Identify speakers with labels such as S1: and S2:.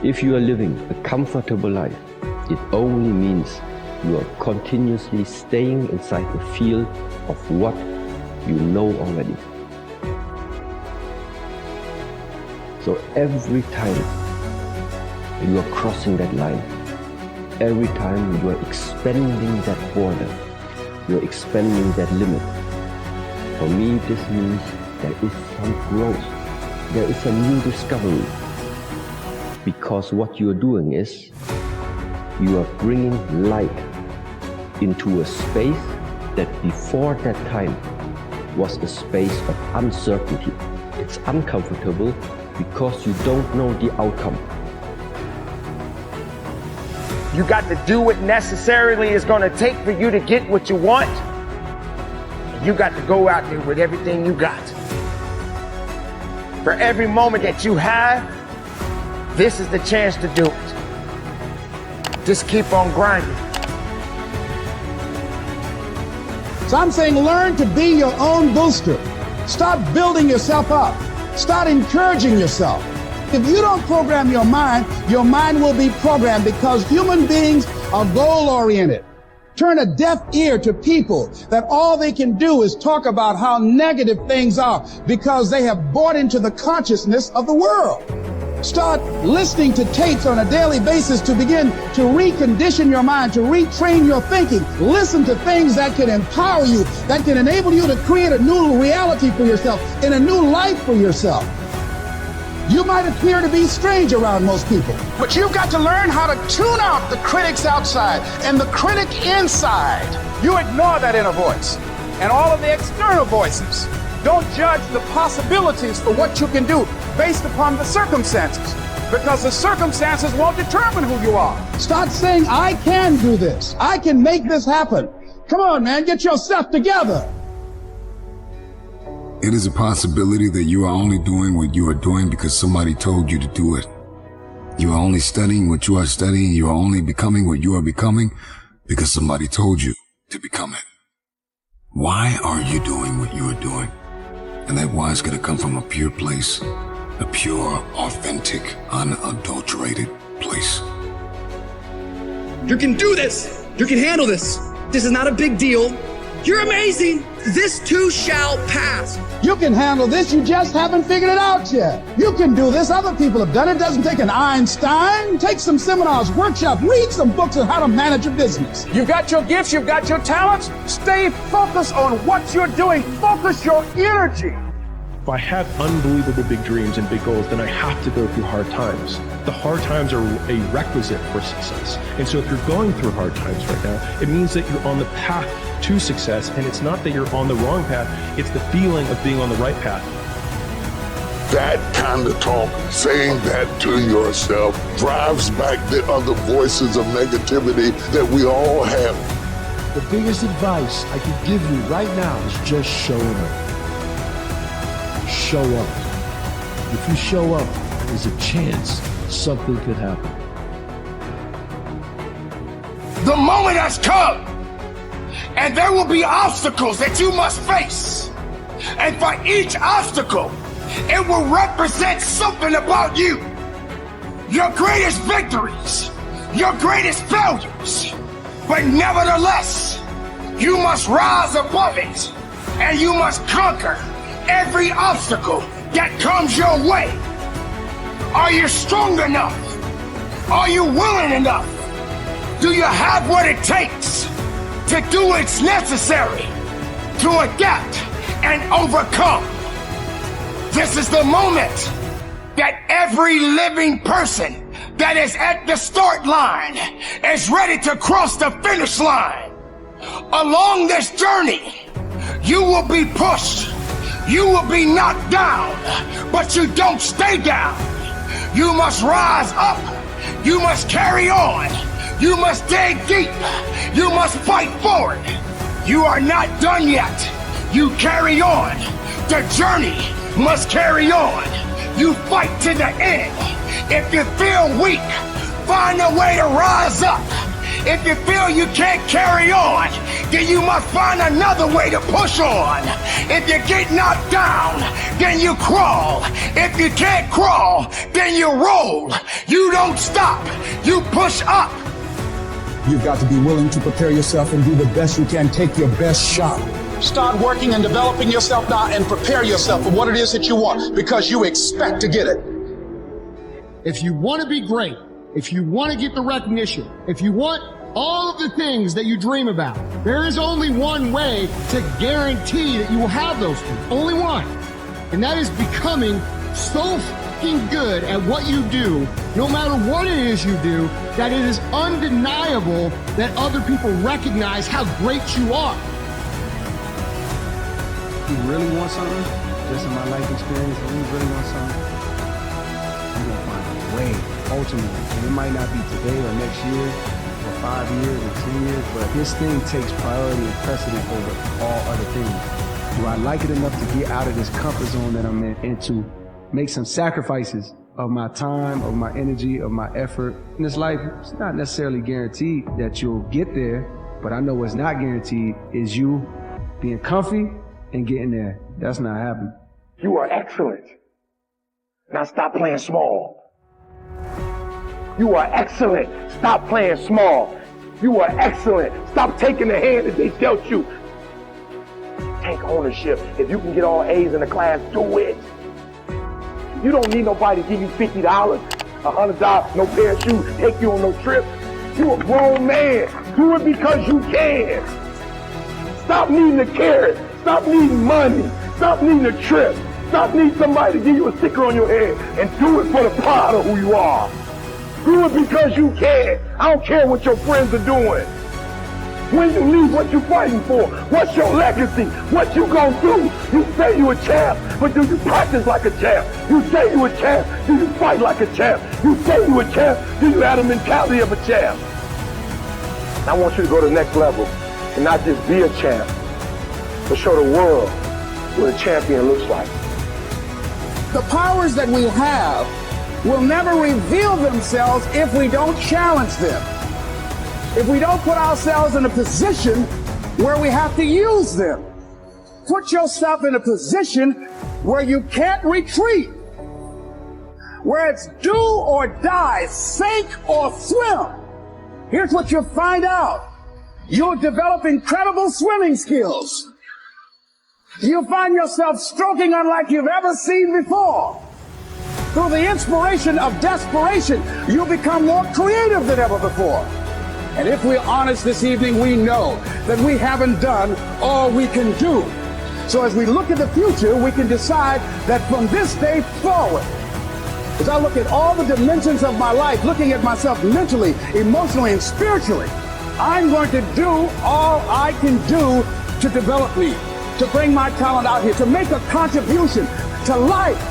S1: If you are living a comfortable life, it only means you are continuously staying inside the field of what you know already. So every time you are crossing that line, every time you are expanding that border, you are expanding that limit. For me, this means there is some growth, there is a new discovery. Because what you are doing is, you are bringing light into a space that before that time was a space of uncertainty. It's uncomfortable because you don't know the outcome.
S2: You got to do what necessarily is going to take for you to get what you want. You got to go out there with everything you got. For every moment that you have, this is the chance to do it. Just keep on grinding.
S3: So I'm saying learn to be your own booster. Start building yourself up. Start encouraging yourself. If you don't program your mind will be programmed, because human beings are goal-oriented. Turn a deaf ear to people that all they can do is talk about how negative things are because they have bought into the consciousness of the world. Start listening to tapes on a daily basis to begin to recondition your mind, to retrain your thinking. Listen to things that can empower you, that can enable you to create a new reality for yourself and a new life for yourself. You might appear to be strange around most people, but you've got to learn how to tune out the critics outside and the critic inside. You ignore that inner voice and all of the external voices. Don't judge the possibilities for what you can do based upon the circumstances, because the circumstances won't determine who you are. Start saying, I can do this. I can make this happen. Come on, man, get yourself together.
S4: It is a possibility that you are only doing what you are doing because somebody told you to do it. You are only studying what you are studying. You are only becoming what you are becoming because somebody told you to become it. Why are you doing what you are doing? And that why is going to come from a pure place, a pure, authentic, unadulterated place.
S5: You can do this. You can handle this. This is not a big deal. You're amazing. This too shall pass.
S3: You can handle this, you just haven't figured it out yet. You can do this, other people have done it. It doesn't take an Einstein. Take some seminars, workshops, read some books on how to manage a business. You've got your gifts, you've got your talents. Stay focused on what you're doing. Focus your energy.
S6: If I have unbelievable big dreams and big goals, then I have to go through hard times. The hard times are a requisite for success. And so if you're going through hard times right now, it means that you're on the path to success, and it's not that you're on the wrong path, it's the feeling of being on the right path.
S7: That kind of talk, saying that to yourself, drives back the other voices of negativity that we all have.
S8: The biggest advice I can give you right now is just showing up. Show up. If you show up, there's a chance something could happen.
S9: The moment has come, and there will be obstacles that you must face. And for each obstacle, it will represent something about you. Your greatest victories, your greatest failures. But nevertheless, you must rise above it, and you must conquer every obstacle that comes your way. Are you strong enough? Are you willing enough? Do you have what it takes to do what's necessary to adapt and overcome? This is the moment that every living person that is at the start line is ready to cross the finish line. Along this journey, you will be pushed. You will be knocked down, but you don't stay down. You must rise up. You must carry on. You must dig deep. You must fight forward. You are not done yet. You carry on. The journey must carry on. You fight to the end. If you feel weak, find a way to rise up. If you feel you can't carry on, then you must find another way to push on. If you get knocked down, then you crawl. If you can't crawl, then you roll. You don't stop. You push up.
S3: You've got to be willing to prepare yourself and do the best you can. Take your best shot. Start working and developing yourself now and prepare yourself for what it is that you want, because you expect to get it.
S10: If you want to be great, if you want to get the recognition, if you want all of the things that you dream about, there is only one way to guarantee that you will have those things. Only one. And that is becoming so fucking good at what you do, no matter what it is you do, that it is undeniable that other people recognize how great you are.
S11: You really want something, just in my life experience, if you really want something, you're gonna find a way, ultimately. And it might not be today or next year, or 5 years or 10 years, but this thing takes priority and precedent over all other things. Do I like it enough to get out of this comfort zone that I'm in and to make some sacrifices of my time, of my energy, of my effort? In this life, it's not necessarily guaranteed that you'll get there, but I know what's not guaranteed is you being comfy and getting there. That's not happening.
S2: You are excellent. Now stop playing small. You are excellent. Stop playing small. You are excellent. Stop taking the hand that they dealt you. Take ownership. If you can get all A's in the class, do it. You don't need nobody to give you $50, $100, no pair of shoes, take you on no trip. You a grown man. Do it because you can. Stop needing a carrot. Stop needing money. Stop needing a trip. Stop needing somebody to give you a sticker on your head, and do it for the pride of who you are. Do it because you can. I don't care what your friends are doing. When you leave, what you fighting for? What's your legacy? What you gonna do? You say you a champ, but do you practice like a champ? You say you a champ, do you fight like a champ? You say you a champ, do you have the mentality of a champ? I want you to go to the next level and not just be a champ, but show the world what a champion looks like.
S3: The powers that we have will never reveal themselves if we don't challenge them. If we don't put ourselves in a position where we have to use them. Put yourself in a position where you can't retreat. Where it's do or die, sink or swim. Here's what you'll find out. You'll develop incredible swimming skills. You'll find yourself stroking unlike you've ever seen before. Through the inspiration of desperation, you'll become more creative than ever before. And if we're honest this evening, we know that we haven't done all we can do. So as we look at the future, we can decide that from this day forward, as I look at all the dimensions of my life, looking at myself mentally, emotionally, and spiritually, I'm going to do all I can do to develop me, to bring my talent out here, to make a contribution to life,